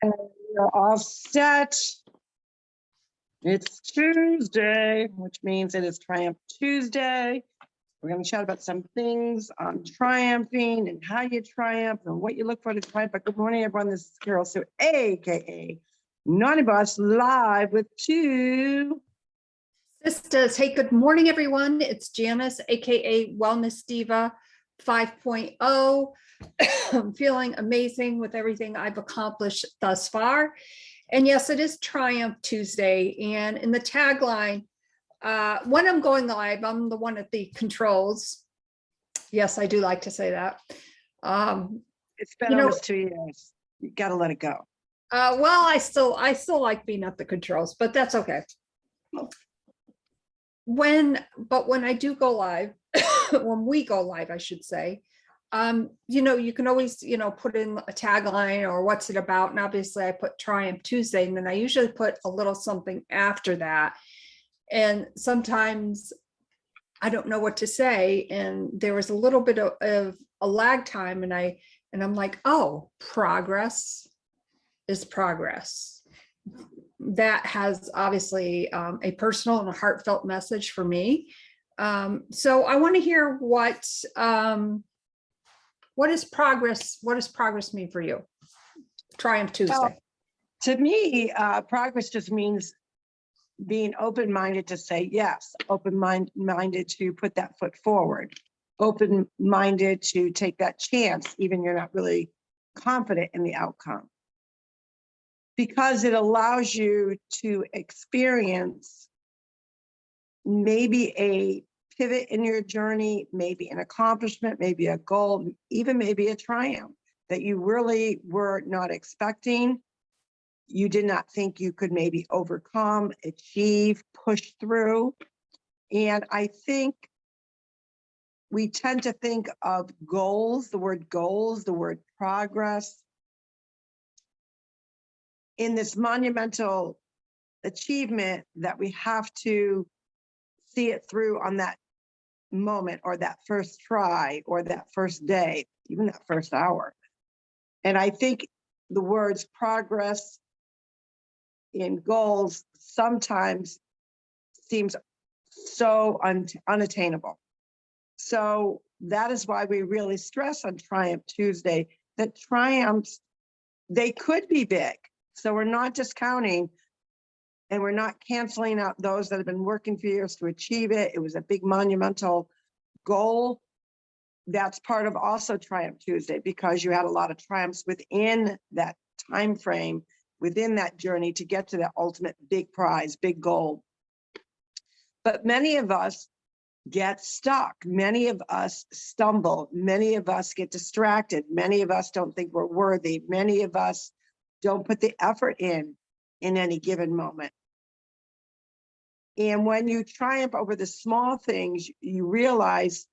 And we're all set. It's Tuesday, which means it is Triumph Tuesday. We're going to chat about some things on triumphing and how you triumph and what you look for to triumph. But good morning, everyone. This is Carol Sue, aka Naughty Boss, live with Two Sistas. Hey, good morning, everyone. It's Janice, aka Wellness Diva 5.0. I'm feeling amazing with everything I've accomplished thus far. And yes, it is Triumph Tuesday. And in the tagline, when I'm going live, I'm the one at the controls. Yes, I do like to say that. It's been almost 2 years. You got to let it go. Well, I still like being at the controls, but that's okay. When I do go live, when we go live, I should say, you can always, put in a tagline or what's it about. And obviously I put Triumph Tuesday, and then I usually put a little something after that. And sometimes I don't know what to say. And there was a little bit of a lag time, and I'm like, oh, progress is progress. That has obviously a personal and a heartfelt message for me. So I want to hear what is progress? What does progress mean for you? Triumph Tuesday. Well, to me, progress just means being open-minded to say yes, open-minded to put that foot forward, open-minded to take that chance, even you're not really confident in the outcome. Because it allows you to experience maybe a pivot in your journey, maybe an accomplishment, maybe a goal, even maybe a triumph that you really were not expecting. You did not think you could maybe overcome, achieve, push through. And I think we tend to think of goals, the word progress, in this monumental achievement that we have to see it through on that moment or that first try or that first day, even that first hour. And I think the words progress in goals sometimes seems so unattainable. So that is why we really stress on Triumph Tuesday that triumphs, they could be big. So we're not discounting and we're not canceling out those that have been working for years to achieve it. It was a big monumental goal. That's part of also Triumph Tuesday, because you had a lot of triumphs within that time frame, within that journey to get to that ultimate big prize, big goal. But many of us get stuck. Many of us stumble. Many of us get distracted. Many of us don't think we're worthy. Many of us don't put the effort in any given moment. And when you triumph over the small things, you realize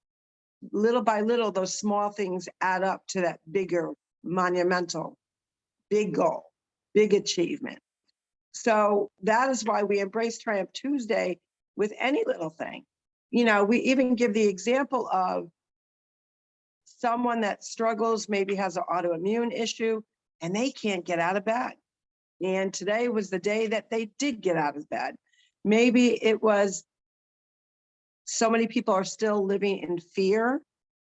little by little, those small things add up to that bigger, monumental, big goal, big achievement. So that is why we embrace Triumph Tuesday with any little thing. We even give the example of someone that struggles, maybe has an autoimmune issue, and they can't get out of bed. And today was the day that they did get out of bed. Maybe it was so many people are still living in fear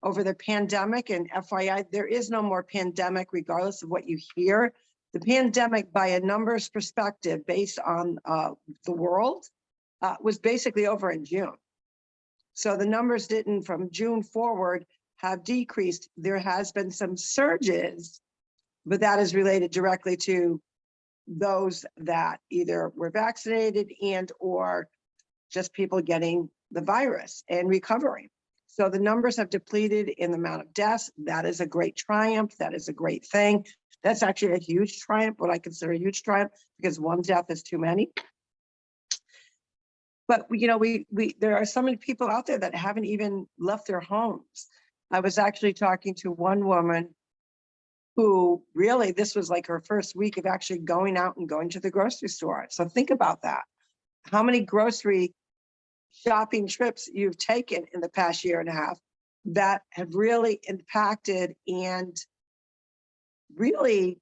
over the pandemic, and FYI, there is no more pandemic regardless of what you hear. The pandemic, by a numbers perspective, based on the world, was basically over in June. So the numbers didn't, from June forward, have decreased. There has been some surges, but that is related directly to those that either were vaccinated and or just people getting the virus and recovering. So the numbers have depleted in the amount of deaths. That is a great triumph. That is a great thing. That's actually a huge triumph, what I consider a huge triumph, because one death is too many. But there are so many people out there that haven't even left their homes. I was actually talking to one woman who really, this was like her first week of actually going out and going to the grocery store. So think about that. How many grocery shopping trips you've taken in the past year and a half that have really impacted and really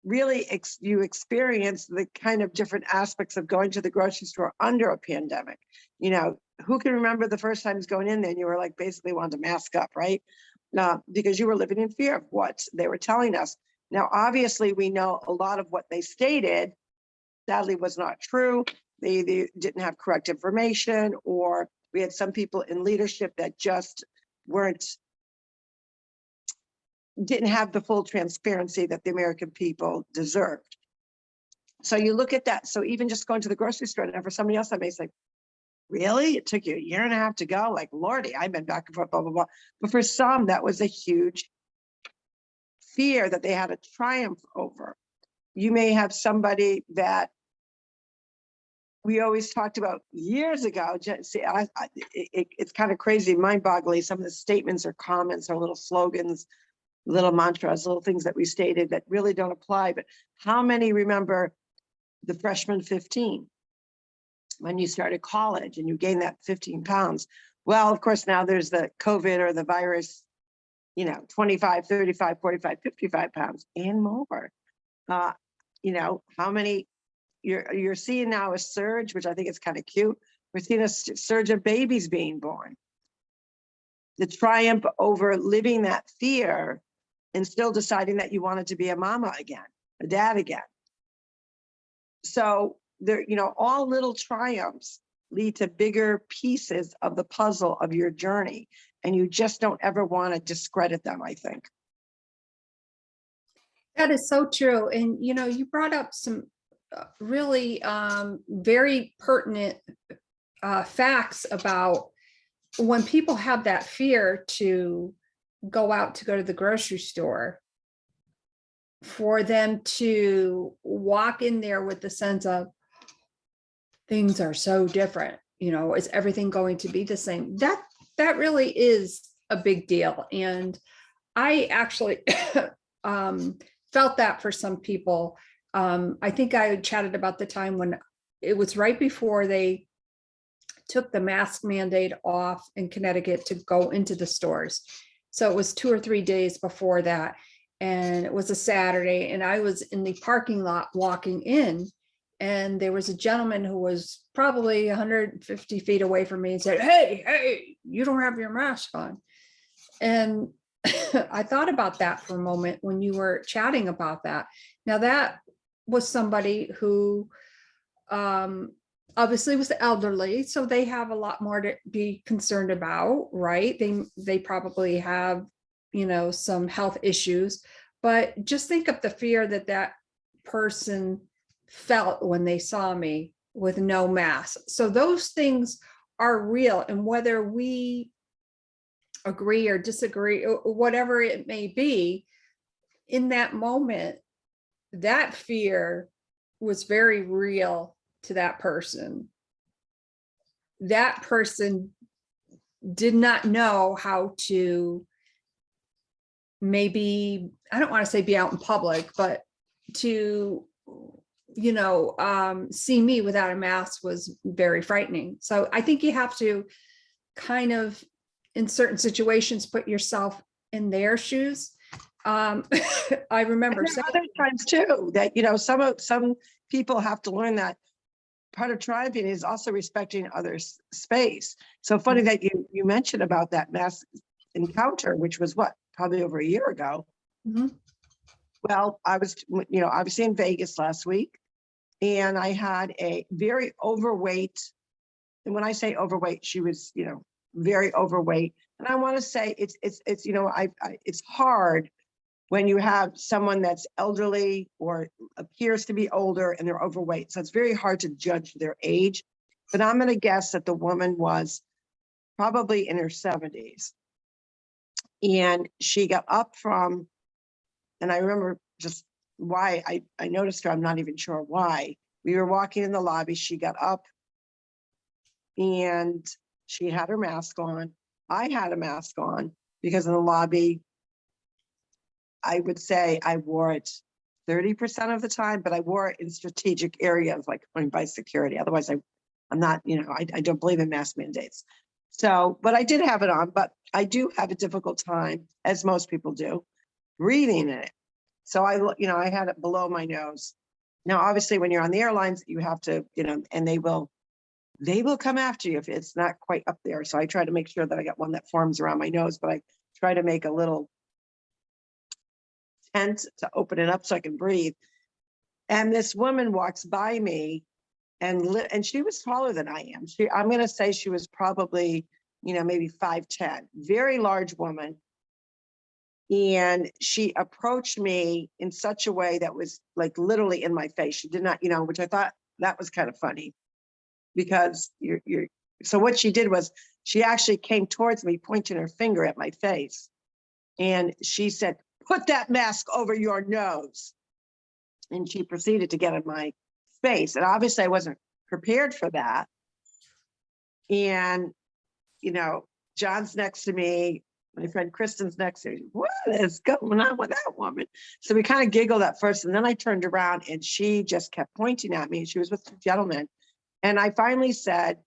really you experience the kind of different aspects of going to the grocery store under a pandemic. You know, who can remember the first times going in there and you were like basically wanted to mask up, right? Because you were living in fear of what they were telling us. Now, obviously, we know a lot of what they stated sadly was not true. They didn't have correct information, or we had some people in leadership that just didn't have the full transparency that the American people deserved. So you look at that. So even just going to the grocery store, and for somebody else, I may say, really? It took you a year and a half to go? Like, Lordy, I've been back and forth, blah, blah, blah. But for some, that was a huge fear that they had to triumph over. You may have somebody that we always talked about years ago. See, it's kind of crazy, mind-boggling. Some of the statements or comments or little slogans, little mantras, little things that we stated that really don't apply. But how many remember the freshman 15 when you started college and you gained that 15 pounds? Well, of course, now there's the COVID or the virus, 25, 35, 45, 55 pounds and more. How many you're seeing now a surge, which I think is kind of cute. We're seeing a surge of babies being born. The triumph over living that fear and still deciding that you wanted to be a mama again, a dad again. So there, all little triumphs lead to bigger pieces of the puzzle of your journey. And you just don't ever want to discredit them, I think. That is so true. And, you brought up some really very pertinent facts about when people have that fear to go to the grocery store, for them to walk in there with the sense of things are so different, is everything going to be the same? That really is a big deal. And I actually felt that for some people. I think I chatted about the time when it was right before they took the mask mandate off in Connecticut to go into the stores. So it was 2 or 3 days before that. And it was a Saturday, and I was in the parking lot walking in, and there was a gentleman who was probably 150 feet away from me and said, hey, you don't have your mask on. And I thought about that for a moment when you were chatting about that. Now, that was somebody who obviously was elderly, so they have a lot more to be concerned about, right? They probably have, some health issues, but just think of the fear that person felt when they saw me with no mask. So those things are real, and whether we agree or disagree, or whatever it may be, in that moment, that fear was very real to that person. That person did not know how to, maybe, I don't want to say be out in public, but to, see me without a mask was very frightening. So I think you have to kind of, in certain situations, put yourself in their shoes. I remember other times too that some people have to learn that part of triumphing is also respecting others' space. So funny that you mentioned about that mass encounter, which was probably over a year ago. Mm-hmm. Well, I was obviously in Vegas last week, and I had a very overweight. And when I say overweight, she was very overweight. And I want to say it's it's hard when you have someone that's elderly or appears to be older and they're overweight. So it's very hard to judge their age. But I'm going to guess that the woman was probably in her 70s. And she got up from, and I remember just why I noticed her, I'm not even sure why. We were walking in the lobby, she got up and she had her mask on. I had a mask on because in the lobby, I would say I wore it 30% of the time, but I wore it in strategic areas like by security. Otherwise, I'm not, I don't believe in mask mandates. So, but I did have it on, but I do have a difficult time, as most people do, breathing in it. So I had it below my nose. Now, obviously, when you're on the airlines, you have to, and they will come after you if it's not quite up there. So I try to make sure that I got one that forms around my nose, but I try to make a little tent to open it up so I can breathe. And this woman walks by me, and she was taller than I am. I'm going to say she was probably, maybe 5'10", very large woman. And she approached me in such a way that was like literally in my face. She did not, which I thought that was kind of funny, because so what she did was she actually came towards me, pointing her finger at my face. And she said, "Put that mask over your nose." And she proceeded to get in my face. And obviously I wasn't prepared for that. And, John's next to me. My friend Kristen's next to me. What is going on with that woman? So we kind of giggled at first. And then I turned around and she just kept pointing at me. She was with two gentlemen. And I finally said,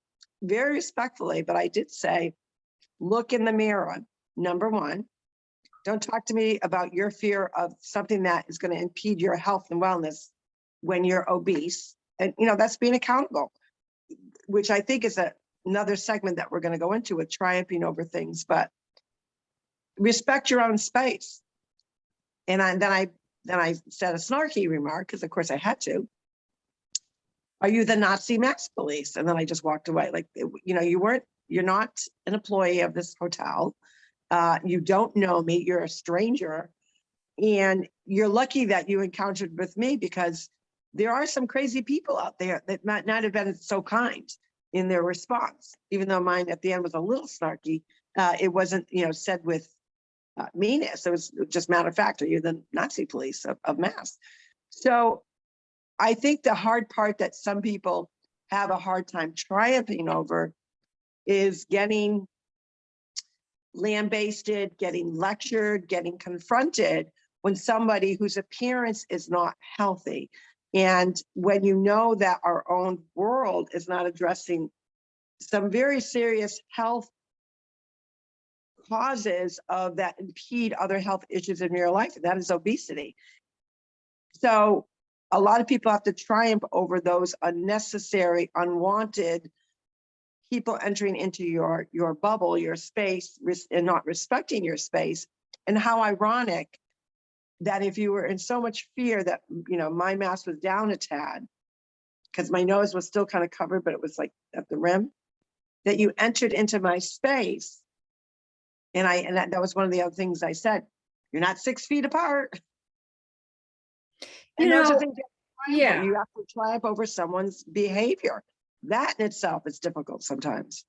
very respectfully, but I did say, "Look in the mirror. Number one, don't talk to me about your fear of something that is going to impede your health and wellness when you're obese." And, that's being accountable, which I think is another segment that we're going to go into with triumphing over things. But respect your own space. And then I said a snarky remark, because of course I had to. "Are you the Nazi mask police?" And then I just walked away. Like, you're not an employee of this hotel. You don't know me. You're a stranger. And you're lucky that you encountered with me, because there are some crazy people out there that might not have been so kind in their response. Even though mine at the end was a little snarky, it wasn't, said with meanness. It was just matter of fact, "Are you the Nazi police of masks?" So I think the hard part that some people have a hard time triumphing over is getting lambasted, getting lectured, getting confronted when somebody whose appearance is not healthy. And when you know that our own world is not addressing some very serious health causes of that impede other health issues in your life, and that is obesity. So a lot of people have to triumph over those unnecessary, unwanted people entering into your bubble, your space, and not respecting your space. And how ironic that if you were in so much fear that, my mask was down a tad, because my nose was still kind of covered, but it was like at the rim, that you entered into my space. And that was one of the other things I said. You're not 6 feet apart. And those are things you have to triumph over someone's behavior. That in itself is difficult sometimes.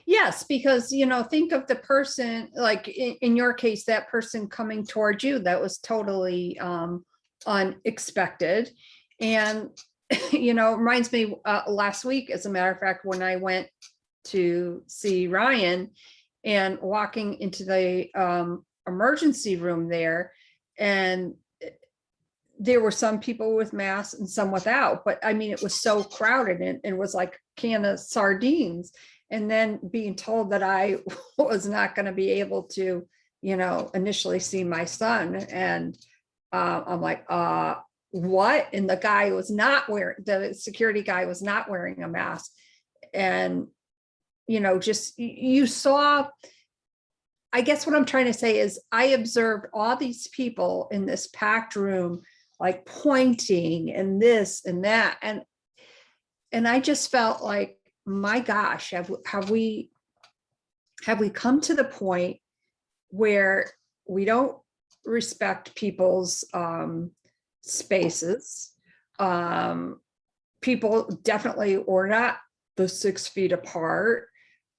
Yes, because, think of the person, like in your case, that person coming towards you, that was totally unexpected. And, reminds me last week, as a matter of fact, when I went to see Ryan and walking into the emergency room there, and there were some people with masks and some without, but I mean, it was so crowded, and it was like a can of sardines. And then being told that I was not going to be able to, initially see my son. And I'm like, what? And the security guy was not wearing a mask. And, just you saw, I guess what I'm trying to say is I observed all these people in this packed room, like pointing and this and that. And I just felt like, my gosh, have we come to the point where we don't respect people's spaces? People definitely were not the 6 feet apart.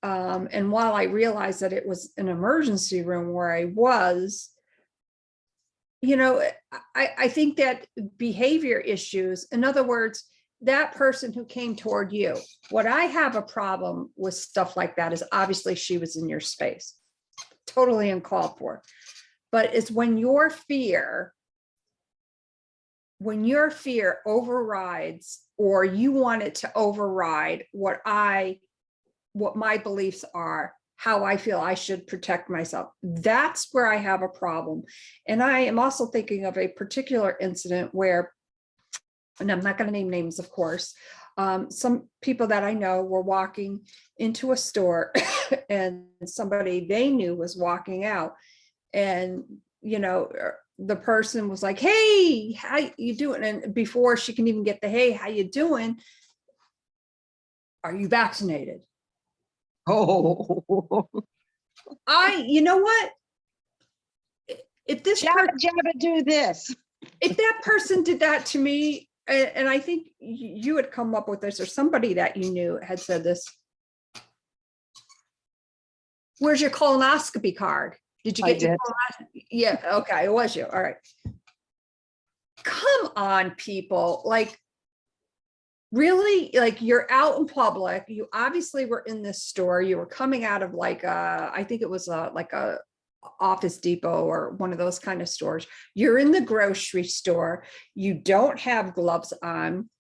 And while I realized that it was an emergency room where I was, I think that behavior issues, in other words, that person who came toward you, what I have a problem with stuff like that is obviously she was in your space, totally uncalled for. But it's when your fear overrides, or you want it to override what my beliefs are, how I feel I should protect myself. That's where I have a problem. And I am also thinking of a particular incident where, and I'm not going to name names, of course, some people that I know were walking into a store and somebody they knew was walking out, and the person was like, "Hey, how you doing?" And before she can even get the "Hey, how you doing?" "Are you vaccinated?" Oh, You know what? If this Jabba, person, Jabba, do this. if that person did that to me, and I think you had come up with this, or somebody that you knew had said this, "Where's your colonoscopy card? Did you I get your did. colonoscopy?" Yeah, okay, it was you. All right. Come on, people. Like, really? Like, you're out in public. You obviously were in this store. You were coming out of like I think it was like a Office Depot or one of those kind of stores. You're in the grocery store. You don't have gloves on.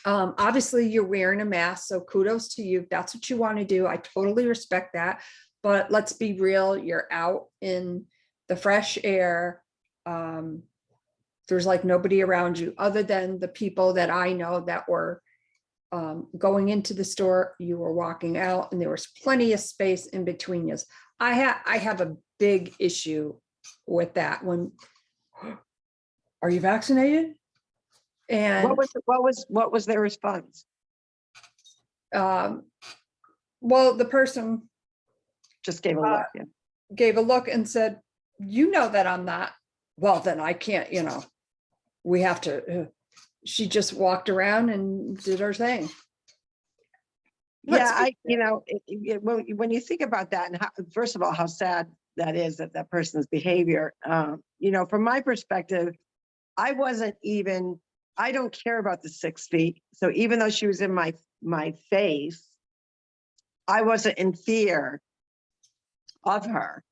Obviously you're wearing a mask, so kudos to you. If that's what you want to do, I totally respect that. But let's be real, you're out in the fresh air. There's like nobody around you other than the people that I know that were going into the store. You were walking out and there was plenty of space in between you. I have a big issue with that. When, "Are you vaccinated?" And What was their response? well, the person Just gave a look. Yeah. gave a look and said, "You know that I'm not." "Well, then I can't, we have to." She just walked around and did her thing. Yeah, when you think about that, and first of all, how sad that is, that person's behavior. From my perspective, I don't care about the 6 feet. So even though she was in my face, I wasn't in fear of her.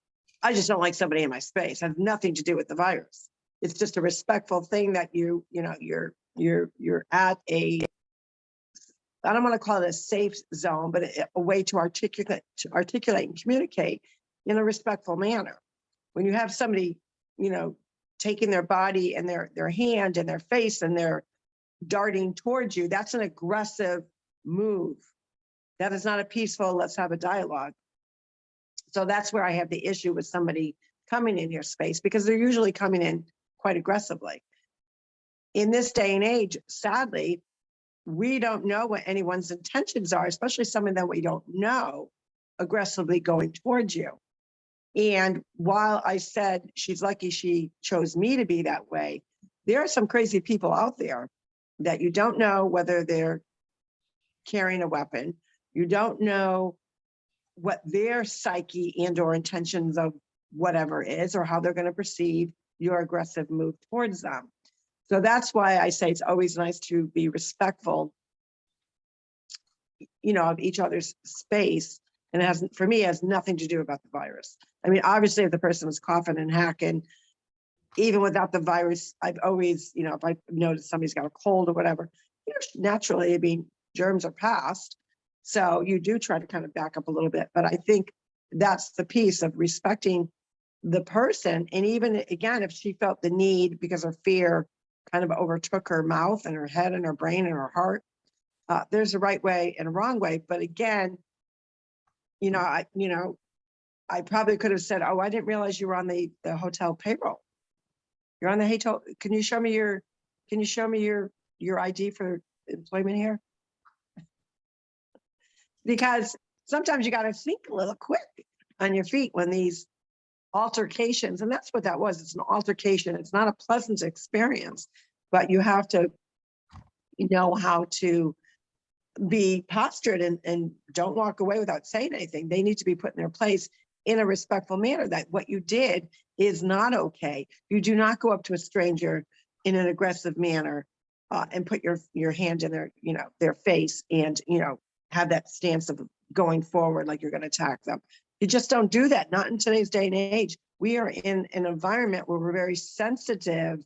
I just don't like somebody in my space. It has nothing to do with the virus. It's just a respectful thing that you're at I don't want to call it a safe zone, but a way to articulate and communicate in a respectful manner. When you have somebody, taking their body and their hand and their face and they're darting towards you, that's an aggressive move. That is not a peaceful, let's have a dialogue. So that's where I have the issue with somebody coming in your space, because they're usually coming in quite aggressively. In this day and age, sadly, we don't know what anyone's intentions are, especially someone that we don't know aggressively going towards you. And while I said she's lucky she chose me to be that way, there are some crazy people out there that you don't know whether they're carrying a weapon. You don't know what their psyche and or intentions of whatever is, or how they're going to perceive your aggressive move towards them. So that's why I say it's always nice to be respectful, of each other's space. And for me, it has nothing to do about the virus. I mean, obviously, if the person was coughing and hacking, even without the virus, I've always, if I notice somebody's got a cold or whatever, naturally, I mean, germs are passed. So you do try to kind of back up a little bit. But I think that's the piece of respecting the person. And even, again, if she felt the need because her fear kind of overtook her mouth and her head and her brain and her heart, there's a right way and a wrong way. But again, I probably could have said, "Oh, I didn't realize you were on the hotel payroll. You're on the hotel. Can you show me your ID for employment here?" Because sometimes you got to think a little quick on your feet when these altercations, and that's what that was. It's an altercation. It's not a pleasant experience, but you have to know how to be postured and don't walk away without saying anything. They need to be put in their place in a respectful manner, that what you did is not okay. You do not go up to a stranger in an aggressive manner and put your hand in their face and, have that stance of going forward like you're going to attack them. You just don't do that. Not in today's day and age. We are in an environment where we're very sensitive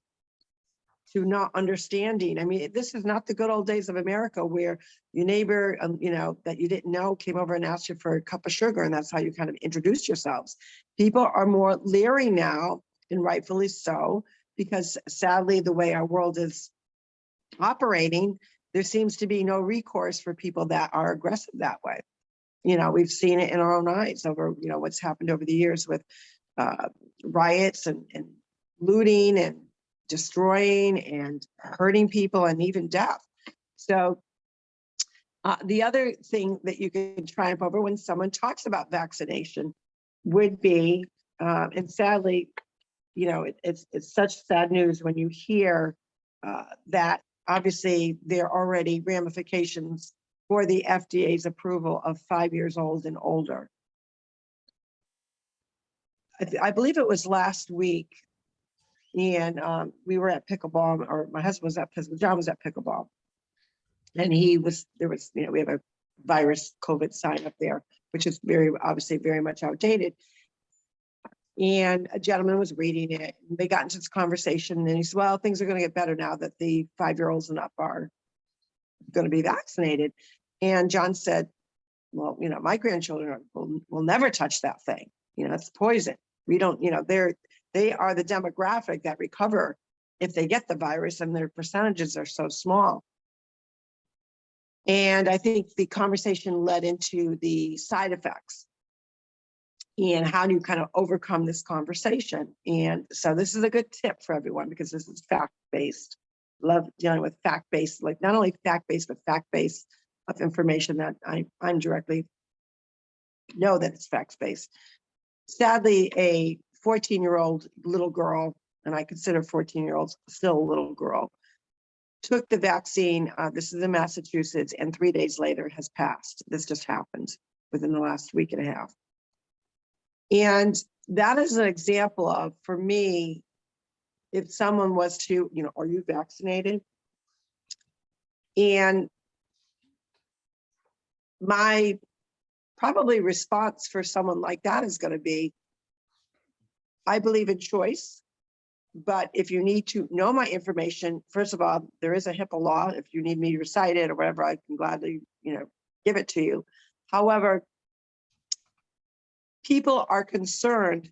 to not understanding. I mean, this is not the good old days of America where your neighbor, you know, that you didn't know came over and asked you for a cup of sugar, and that's how you kind of introduced yourselves. People are more leery now, and rightfully so, because sadly, the way our world is operating, there seems to be no recourse for people that are aggressive that way. You know, we've seen it in our own eyes over, you know, what's happened over the years with riots and looting and destroying and hurting people and even death. So the other thing that you can triumph over when someone talks about vaccination would be, and sadly, you know, it's such sad news when you hear that obviously there are already ramifications for the FDA's approval of 5 years old and older. I believe it was last week, and we were at pickleball, or my husband was at pickleball, John was at pickleball, and there was, you know, we have a virus COVID sign up there, which is obviously very much outdated. And a gentleman was reading it, and they got into this conversation, and he said, well, things are going to get better now that the 5-year-olds and up are going to be vaccinated. And John said, well, you know, my grandchildren will never touch that thing. You know, it's poison. We don't, you know, they are the demographic that recover if they get the virus, and their percentages are so small. And I think the conversation led into the side effects and how do you kind of overcome this conversation. And so this is a good tip for everyone, because this is fact-based. Love dealing with fact-based, like not only fact-based, but fact-based of information that I'm directly know that it's facts-based. Sadly, a 14-year-old little girl, and I consider 14-year-olds still a little girl, took the vaccine. This is in Massachusetts, and 3 days later has passed. This just happened within the last week and a half. And that is an example of, for me, if someone was to, you know, are you vaccinated? And my probably response for someone like that is going to be, I believe in choice, but if you need to know my information, first of all, there is a HIPAA law. If you need me to recite it or whatever, I can gladly, you know, give it to you. However, people are concerned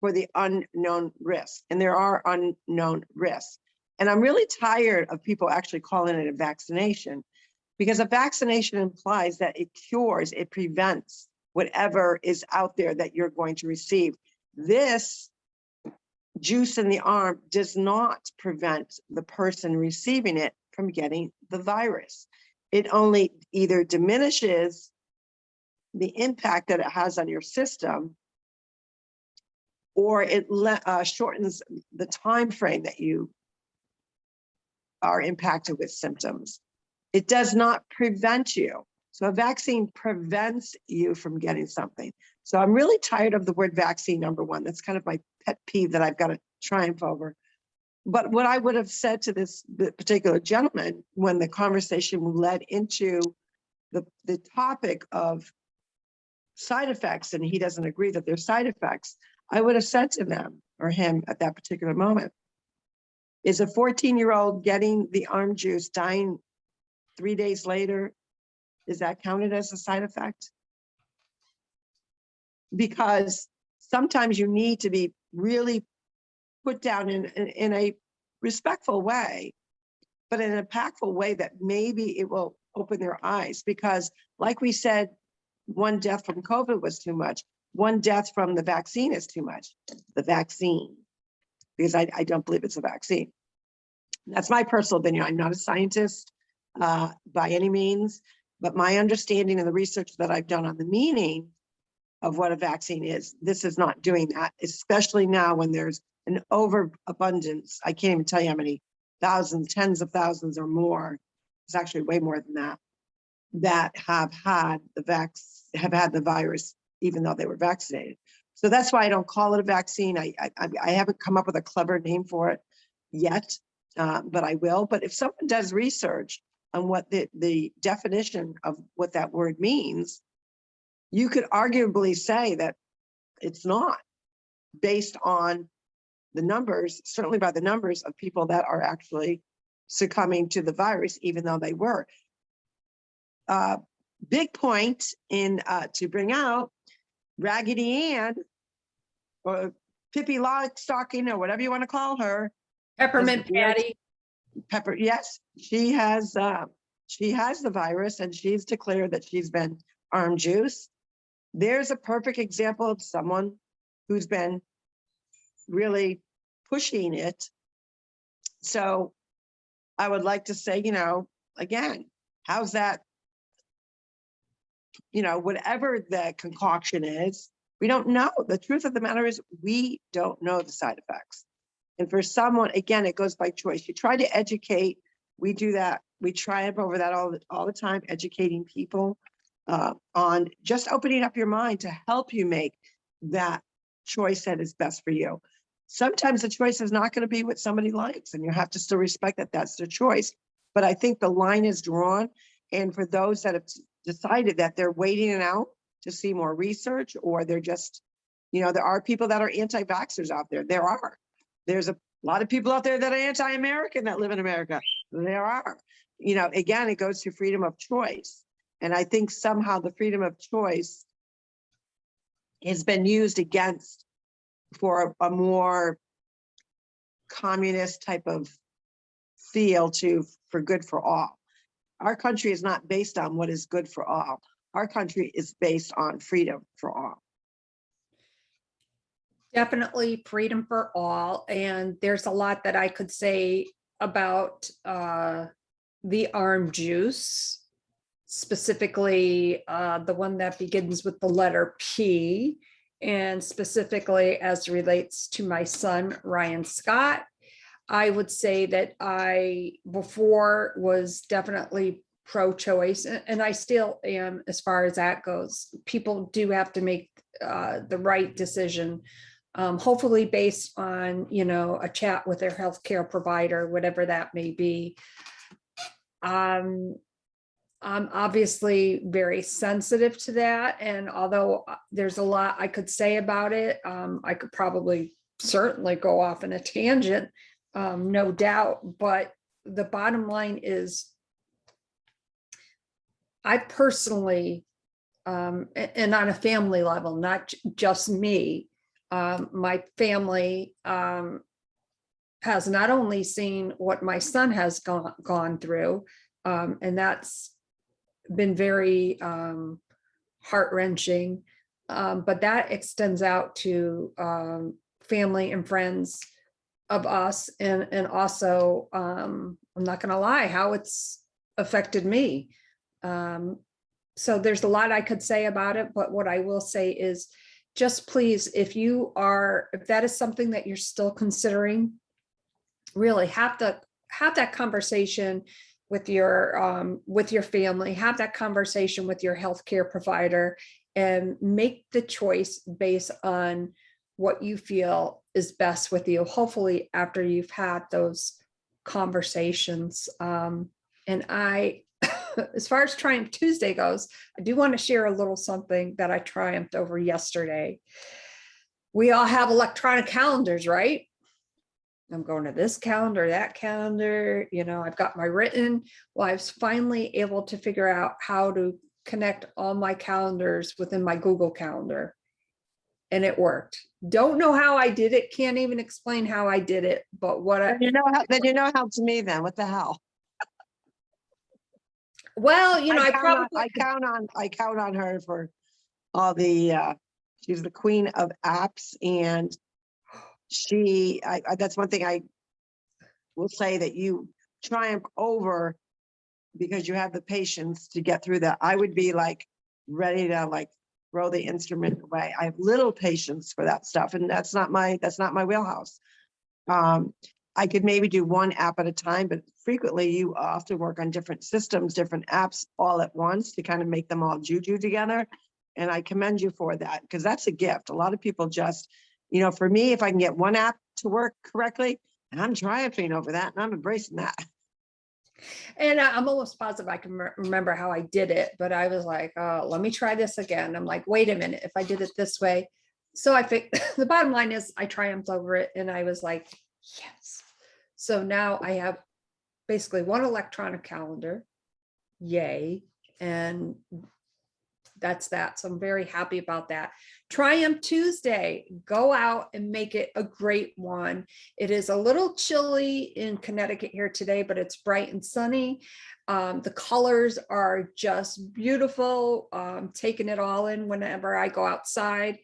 for the unknown risk, and there are unknown risks. And I'm really tired of people actually calling it a vaccination, because a vaccination implies that it cures, it prevents whatever is out there that you're going to receive. This juice in the arm does not prevent the person receiving it from getting the virus. It only either diminishes the impact that it has on your system, or it shortens the time frame that you are impacted with symptoms. It does not prevent you. So a vaccine prevents you from getting something. So I'm really tired of the word vaccine, number one. That's kind of my pet peeve that I've got to triumph over. But what I would have said to this particular gentleman when the conversation led into the topic of side effects, and he doesn't agree that there's side effects, I would have said to them, or him at that particular moment, is a 14-year-old getting the arm juice dying 3 days later, is that counted as a side effect? Because sometimes you need to be really put down in a respectful way, but in an impactful way that maybe it will open their eyes. Because like we said, one death from COVID was too much. One death from the vaccine is too much. The vaccine, because I don't believe it's a vaccine. That's my personal opinion. I'm not a scientist by any means, but my understanding of the research that I've done on the meaning of what a vaccine is, this is not doing that, especially now when there's an overabundance. I can't even tell you how many thousands, tens of thousands or more. It's actually way more than that, that have had the virus, even though they were vaccinated. So that's why I don't call it a vaccine. I haven't come up with a clever name for it yet, but I will. But if someone does research on what the definition of what that word means, you could arguably say that it's not, based on the numbers, certainly by the numbers of people that are actually succumbing to the virus, even though they were. Big point in to bring out Raggedy Ann or Pippi Longstocking or whatever you want to call her. Peppermint Patty. Pepper, yes, she has the virus and she's declared that she's been arm juice. There's a perfect example of someone who's been really pushing it. So I would like to say, again, how's that? Whatever the concoction is, we don't know. The truth of the matter is we don't know the side effects. And for someone, again, it goes by choice. You try to educate. We do that. We triumph over that all the time, educating people on just opening up your mind to help you make that choice that is best for you. Sometimes the choice is not going to be what somebody likes, and you have to still respect that that's their choice. But I think the line is drawn. And for those that have decided that they're waiting it out to see more research, or they're just, there are people that are anti-vaxxers out there. There's a lot of people out there that are anti-American that live in America. There are, again, it goes to freedom of choice. And I think somehow the freedom of choice has been used against for a more communist type of feel for good for all. Our country is not based on what is good for all. Our country is based on freedom for all. Definitely freedom for all. And there's a lot that I could say about the arm juice, specifically the one that begins with the letter P, and specifically as relates to my son, Ryan Scott. I would say that I before was definitely pro-choice, and I still am as far as that goes. People do have to make the right decision, hopefully based on, a chat with their healthcare provider, whatever that may be. I'm obviously very sensitive to that. And although there's a lot I could say about it, I could probably certainly go off in a tangent, no doubt. But the bottom line is, I personally, and on a family level, not just me, my family has not only seen what my son has gone through, and that's been very heart-wrenching, but that extends out to family and friends of us, and also, I'm not going to lie, how it's affected me. So there's a lot I could say about it, but what I will say is, just please, if that is something that you're still considering, really have that conversation with your family, have that conversation with your healthcare provider, and make the choice based on what you feel is best with you, hopefully after you've had those conversations. And I, as far as Triumph Tuesday goes, I do want to share a little something that I triumphed over yesterday. We all have electronic calendars, right? I'm going to this calendar, that calendar, I've got my written. Well, I was finally able to figure out how to connect all my calendars within my Google Calendar. And it worked. Don't know how I did it. Can't even explain how I did it, but Then how to me then, what the hell? Well, I count on her for all the, she's the queen of apps, and that's one thing I will say that you triumph over, because you have the patience to get through that. I would be ready to throw the instrument away. I have little patience for that stuff, and that's not my wheelhouse. I could maybe do one app at a time, but frequently you often work on different systems, different apps all at once to kind of make them all juju together. And I commend you for that, because that's a gift. A lot of people just, for me, if I can get one app to work correctly, I'm triumphing over that, and I'm embracing that. And I'm almost positive I can remember how I did it, but I was like, oh, let me try this again. I'm like, wait a minute, if I did it this way, So I think the bottom line is I triumphed over it and I was like, yes. So now I have basically one electronic calendar. Yay. And that's that. So I'm very happy about that. Triumph Tuesday, go out and make it a great one. It is a little chilly in Connecticut here today, but it's bright and sunny. The colors are just beautiful. Taking it all in whenever I go outside.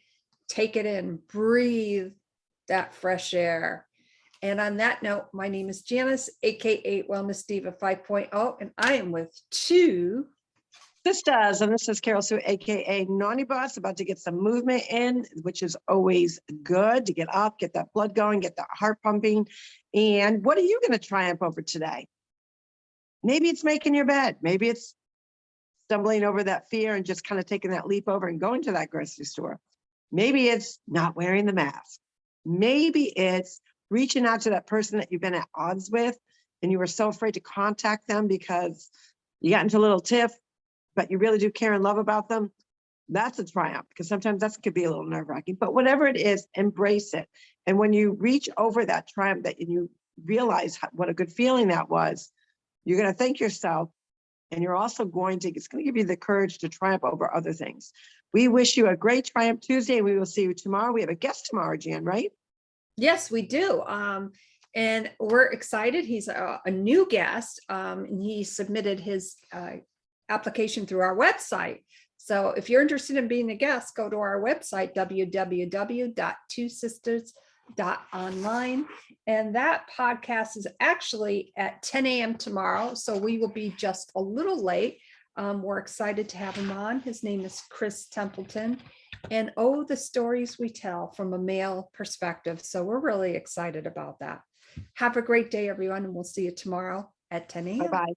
Take it in, breathe that fresh air. And on that note, my name is Janice, aka Wellness Diva 5.0, and I am with TwoSistas, and this is Carol Sue, aka Naughty Boss, about to get some movement in, which is always good to get up, get that blood going, get that heart pumping. And what are you going to triumph over today? Maybe it's making your bed. Maybe it's stumbling over that fear and just kind of taking that leap over and going to that grocery store. Maybe it's not wearing the mask. Maybe it's reaching out to that person that you've been at odds with and you were so afraid to contact them because you got into a little tiff, but you really do care and love about them. That's a triumph, because sometimes that could be a little nerve-wracking, but whatever it is, embrace it. And when you reach over that triumph, that you realize what a good feeling that was, you're going to thank yourself. And you're also it's going to give you the courage to triumph over other things. We wish you a great Triumph Tuesday. We will see you tomorrow. We have a guest tomorrow, Jan, right? Yes, we do. And we're excited. He's a new guest, and he submitted his application through our website. So if you're interested in being a guest, go to our website, www.TwoSistas.online. And that podcast is actually at 10 a.m. tomorrow. So we will be just a little late. We're excited to have him on. His name is Chris Templeton. And oh, the stories we tell from a male perspective. So we're really excited about that. Have a great day, everyone. And we'll see you tomorrow at 10 a.m. Bye-bye.